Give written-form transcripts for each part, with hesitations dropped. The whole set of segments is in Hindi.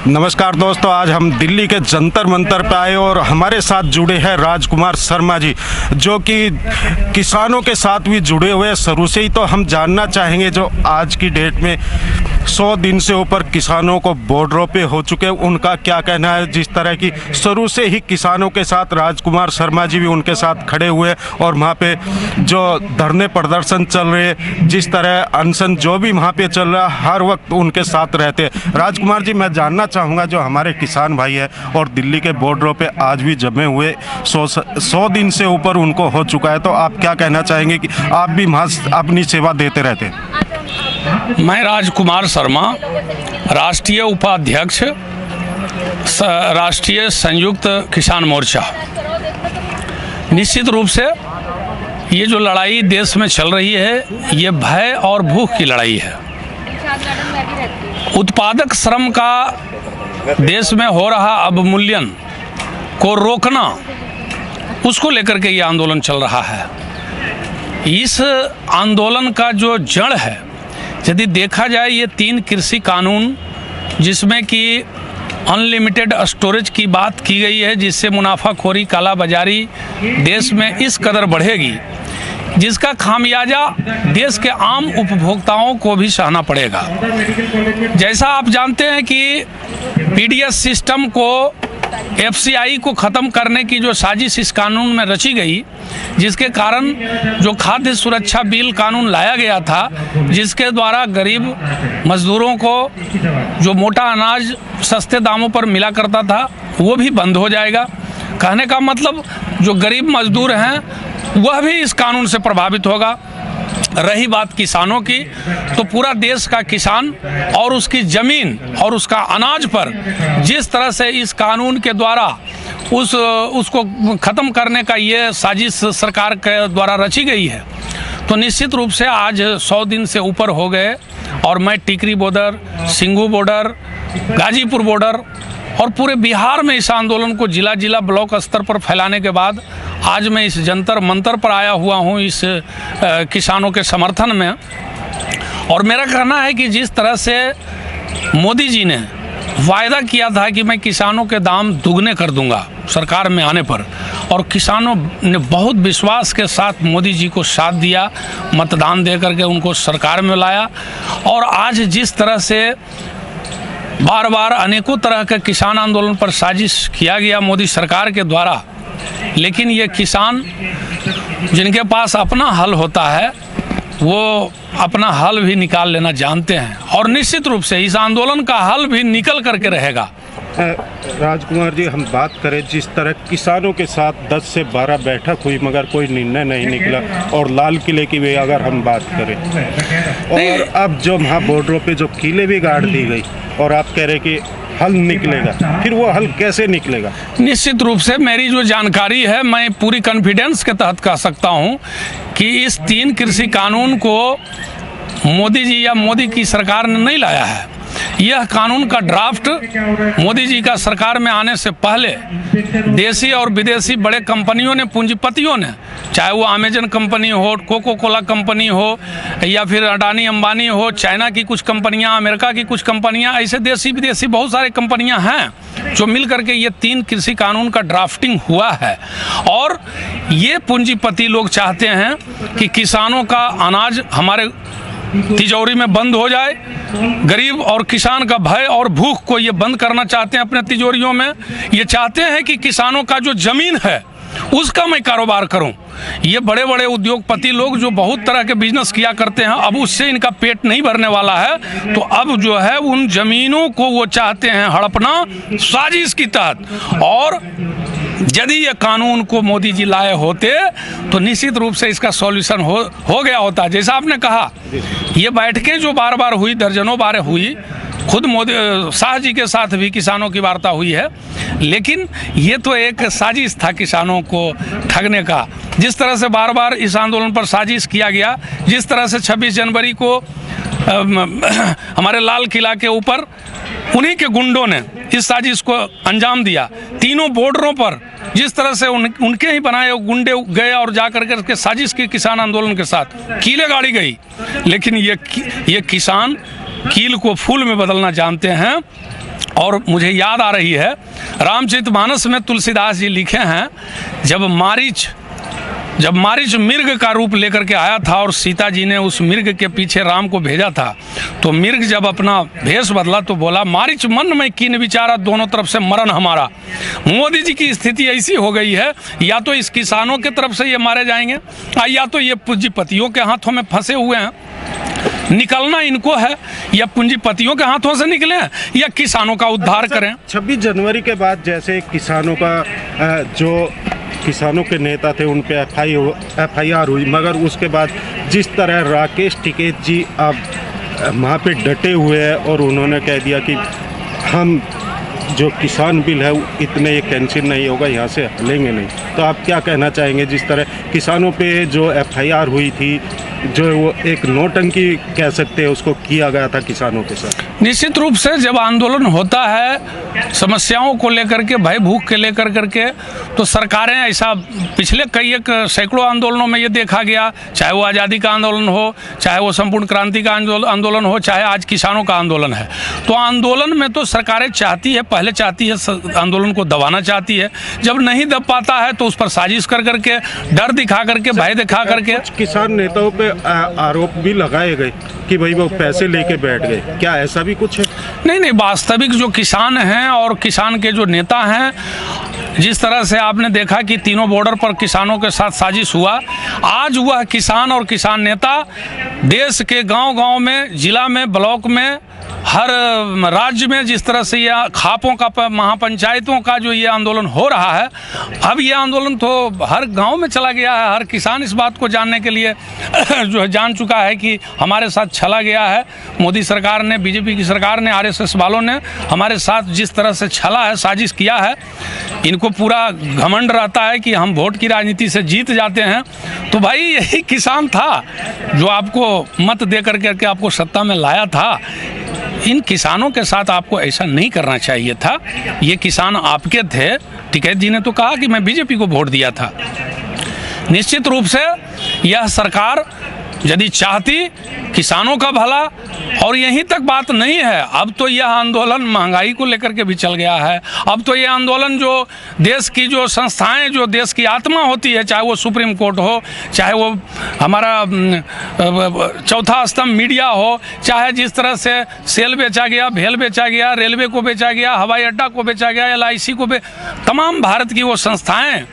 नमस्कार दोस्तों, आज हम दिल्ली के जंतर मंतर पे आए और हमारे साथ जुड़े हैं राजकुमार शर्मा जी, जो कि किसानों के साथ भी जुड़े हुए हैं शुरू से ही। तो हम जानना चाहेंगे जो आज की डेट में 100 दिन से ऊपर किसानों को बॉर्डरों पे हो चुके हैं, उनका क्या कहना है। जिस तरह की शुरू से ही किसानों के साथ राजकुमार शर्मा जी भी उनके साथ खड़े हुए और वहाँ पे जो धरने प्रदर्शन चल रहे, जिस तरह अनशन जो भी वहाँ पे चल रहा, हर वक्त उनके साथ रहते हैं। राजकुमार जी, मैं जानना चाहूँगा जो हमारे किसान भाई है और दिल्ली के बॉर्डरों पे आज भी जमे हुए 100 दिन से ऊपर उनको हो चुका है, तो आप क्या कहना चाहेंगे कि आप भी वहाँ अपनी सेवा देते रहते हैं। मैं राजकुमार शर्मा, राष्ट्रीय उपाध्यक्ष राष्ट्रीय संयुक्त किसान मोर्चा। निश्चित रूप से ये जो लड़ाई देश में चल रही है, ये भय और भूख की लड़ाई है। उत्पादक श्रम का देश में हो रहा अवमूल्यन को रोकना, उसको लेकर के ये आंदोलन चल रहा है। इस आंदोलन का जो जड़ है, यदि देखा जाए, ये 3 कृषि कानून जिसमें कि अनलिमिटेड स्टोरेज की बात की गई है, जिससे मुनाफाखोरी, कालाबाजारी देश में इस कदर बढ़ेगी जिसका खामियाजा देश के आम उपभोक्ताओं को भी सहना पड़ेगा। जैसा आप जानते हैं कि पीडीएस सिस्टम को, एफसीआई को ख़त्म करने की जो साजिश इस कानून में रची गई, जिसके कारण जो खाद्य सुरक्षा बिल कानून लाया गया था, जिसके द्वारा गरीब मजदूरों को जो मोटा अनाज सस्ते दामों पर मिला करता था, वो भी बंद हो जाएगा। कहने का मतलब जो गरीब मजदूर हैं वह भी इस कानून से प्रभावित होगा। रही बात किसानों की, तो पूरा देश का किसान और उसकी ज़मीन और उसका अनाज पर जिस तरह से इस कानून के द्वारा उसको ख़त्म करने का ये साजिश सरकार के द्वारा रची गई है, तो निश्चित रूप से आज 100 दिन से ऊपर हो गए और मैं Tikri border, Singhu border, Ghazipur border और पूरे बिहार में इस आंदोलन को जिला जिला ब्लॉक स्तर पर फैलाने के बाद आज मैं इस जंतर मंतर पर आया हुआ हूँ इस किसानों के समर्थन में। और मेरा कहना है कि जिस तरह से मोदी जी ने वायदा किया था कि मैं किसानों के दाम दुगने कर दूंगा सरकार में आने पर, और किसानों ने बहुत विश्वास के साथ मोदी जी को साथ दिया, मतदान दे करके उनको सरकार में लाया। और आज जिस तरह से बार बार अनेकों तरह के किसान आंदोलन पर साजिश किया गया मोदी सरकार के द्वारा, लेकिन ये किसान जिनके पास अपना हल होता है, वो अपना हल भी निकाल लेना जानते हैं और निश्चित रूप से इस आंदोलन का हल भी निकल करके रहेगा। राजकुमार जी, हम बात करें जिस तरह किसानों के साथ 10 से 12 बैठक हुई मगर कोई निर्णय नहीं निकला, और लाल किले की भी अगर हम बात करें, और अब जो वहाँ बॉर्डरों पे जो किले भी गाड़ दी गई और आप कह रहे कि हल निकलेगा, फिर वो हल कैसे निकलेगा? निश्चित रूप से मेरी जो जानकारी है, मैं पूरी कॉन्फिडेंस के तहत कह सकता हूँ कि इस 3 कृषि कानून को मोदी जी या मोदी की सरकार ने नहीं लाया है। यह कानून का ड्राफ्ट मोदी जी का सरकार में आने से पहले देसी और विदेशी बड़े कंपनियों ने, पूंजीपतियों ने, चाहे वो अमेजन कंपनी हो, कोको कोला कंपनी हो, या फिर अडानी अंबानी हो, चाइना की कुछ कंपनियां, अमेरिका की कुछ कंपनियां, ऐसे देसी विदेशी बहुत सारे कंपनियां हैं जो मिल करके ये 3 कृषि कानून का ड्राफ्टिंग हुआ है। और ये पूंजीपति लोग चाहते हैं कि किसानों का अनाज हमारे तिजोरी में बंद हो जाए, गरीब और किसान का भय और भूख को ये बंद करना चाहते हैं अपने तिजोरियों में। ये चाहते हैं कि किसानों का जो जमीन है उसका मैं कारोबार करूं। ये बड़े बड़े उद्योगपति लोग जो बहुत तरह के बिजनेस किया करते हैं, अब उससे इनका पेट नहीं भरने वाला है, तो अब जो है उन जमीनों को वो चाहते हैं हड़पना साजिश के तहत। और यदि ये कानून को मोदी जी लाए होते तो निश्चित रूप से इसका सॉल्यूशन हो गया होता। जैसा आपने कहा, ये बैठकें जो बार बार हुई, दर्जनों बार हुई, खुद मोदी शाह जी के साथ भी किसानों की वार्ता हुई है, लेकिन ये तो एक साजिश था किसानों को ठगने का। जिस तरह से बार बार इस आंदोलन पर साजिश किया गया, जिस तरह से 26 जनवरी को हमारे लाल किला के ऊपर उन्हीं के गुंडों ने इस साजिश को अंजाम दिया, तीनों बॉर्डरों पर जिस तरह से उनके ही बनाए गुंडे गए और जा करके साजिश की किसान आंदोलन के साथ कीलें गाड़ी गई। लेकिन ये किसान कील को फूल में बदलना जानते हैं और मुझे याद आ रही है, रामचरितमानस में तुलसीदास जी लिखे हैं, जब मारीच मिर्ग का रूप लेकर के आया था और सीता जी ने उस मिर्ग के पीछे राम को भेजा था, तो मिर्ग जब अपना भेष बदला तो बोला, मारीच मन में कीन विचारा, दोनों तरफ से मरण हमारा। मोदी जी की स्थिति ऐसी हो गई है, या तो इस किसानों के तरफ से ये मारे जाएंगे, या तो ये पूंजीपतियों के हाथों में फंसे हुए हैं। निकलना इनको है, या पूंजीपतियों के हाथों से निकले या किसानों का उद्धार करें। 26 जनवरी के बाद जैसे किसानों का जो किसानों के नेता थे उन पे FIR हुई, मगर उसके बाद जिस तरह राकेश टिकैत जी अब वहाँ पे डटे हुए हैं और उन्होंने कह दिया कि हम जो किसान बिल है इतने ये कैंसिल नहीं होगा, यहाँ से हलेंगे नहीं, तो आप क्या कहना चाहेंगे? जिस तरह किसानों पे जो FIR हुई थी, जो वो एक नौटंकी कह सकते हैं, उसको किया गया था किसानों के साथ। निश्चित रूप से जब आंदोलन होता है समस्याओं को लेकर के, भय भूख के लेकर करके, तो सरकारें ऐसा पिछले कई एक सैकड़ों आंदोलनों में ये देखा गया, चाहे वो आज़ादी का आंदोलन हो, चाहे वो संपूर्ण क्रांति का आंदोलन हो, चाहे आज किसानों का आंदोलन है, तो आंदोलन में तो सरकारें चाहती है, पहले चाहती है आंदोलन को दबाना चाहती है, जब नहीं दब पाता है तो उस पर साजिश कर करके, डर दिखा करके, भय दिखा करके। किसान नेताओं पे आरोप भी लगाए गए कि भाई वो पैसे लेके बैठ गए, क्या ऐसा भी कुछ है? नहीं, वास्तविक जो किसान हैं और किसान के जो नेता हैं, जिस तरह से आपने देखा कि तीनों बॉर्डर पर किसानों के साथ साजिश हुआ, आज वह किसान और किसान नेता देश के गांव-गांव में, जिला में, ब्लॉक में, हर राज्य में जिस तरह से यह खापों का, महापंचायतों का जो ये आंदोलन हो रहा है, अब ये आंदोलन तो हर गांव में चला गया है। हर किसान इस बात को जानने के लिए जो है जान चुका है कि हमारे साथ छला गया है। मोदी सरकार ने, बीजेपी की सरकार ने, RSS वालों ने हमारे साथ जिस तरह से छला है, साजिश किया है, इनको पूरा घमंड रहता है कि हम वोट की राजनीति से जीत जाते हैं। तो भाई यही किसान था जो आपको मत दे करके आपको सत्ता में लाया था। इन किसानों के साथ आपको ऐसा नहीं करना चाहिए था। ये किसान आपके थे। टिकैत जी ने तो कहा कि मैं बीजेपी को वोट दिया था। निश्चित रूप से यह सरकार यदि चाहती किसानों का भला, और यहीं तक बात नहीं है, अब तो यह आंदोलन महंगाई को लेकर के भी चल गया है। अब तो यह आंदोलन जो देश की जो संस्थाएं, जो देश की आत्मा होती है, चाहे वो सुप्रीम कोर्ट हो, चाहे वो हमारा चौथा स्तंभ मीडिया हो, चाहे जिस तरह से सेल बेचा गया, भेल बेचा गया, रेलवे को बेचा गया, हवाई अड्डा को बेचा गया, LIC को तमाम भारत की वो संस्थाएं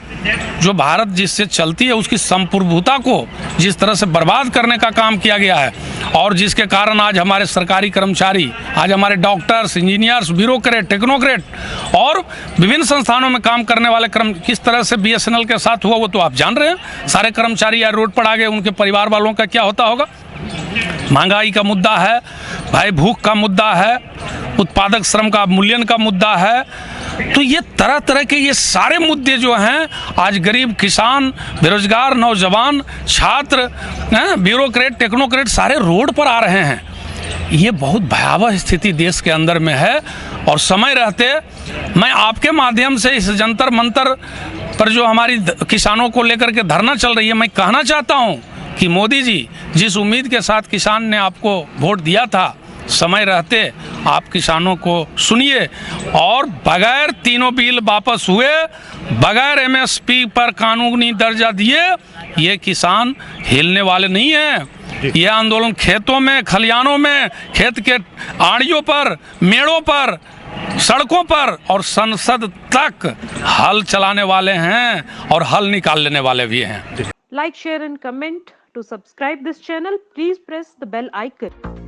जो भारत जिससे चलती है उसकी संप्रभुता को जिस तरह से बर्बाद करने का काम किया गया है, और जिसके कारण आज हमारे सरकारी कर्मचारी, आज हमारे डॉक्टर्स, इंजीनियर्स, ब्यूरोक्रेट, टेक्नोक्रेट और विभिन्न संस्थानों में काम करने वाले किस तरह से BSNL के साथ हुआ वो तो आप जान रहे हैं। सारे कर्मचारी यार रोड पर आ गए, उनके परिवार वालों का क्या होता होगा। महंगाई का मुद्दा है, भाई भूख का मुद्दा है, उत्पादक श्रम का मूल्यन का मुद्दा है। तो ये तरह तरह के ये सारे मुद्दे जो हैं, आज गरीब किसान, बेरोजगार नौजवान, छात्र, ब्यूरोक्रेट, टेक्नोक्रेट सारे रोड पर आ रहे हैं। ये बहुत भयावह स्थिति देश के अंदर में है। और समय रहते मैं आपके माध्यम से इस जंतर मंतर पर जो हमारी किसानों को लेकर के धरना चल रही है, मैं कहना चाहता हूँ कि मोदी जी जिस उम्मीद के साथ किसान ने आपको वोट दिया था, समय रहते आप किसानों को सुनिए, और बगैर तीनों बिल वापस हुए, बगैर MSP पर कानूनी दर्जा दिए, ये किसान हिलने वाले नहीं हैं। ये आंदोलन खेतों में, खलिहानों में, खेत के आड़ियों पर, मेड़ों पर, सड़कों पर और संसद तक हल चलाने वाले हैं और हल निकाल लेने वाले भी हैं। Like, share and comment. To subscribe this channel, please press the bell icon.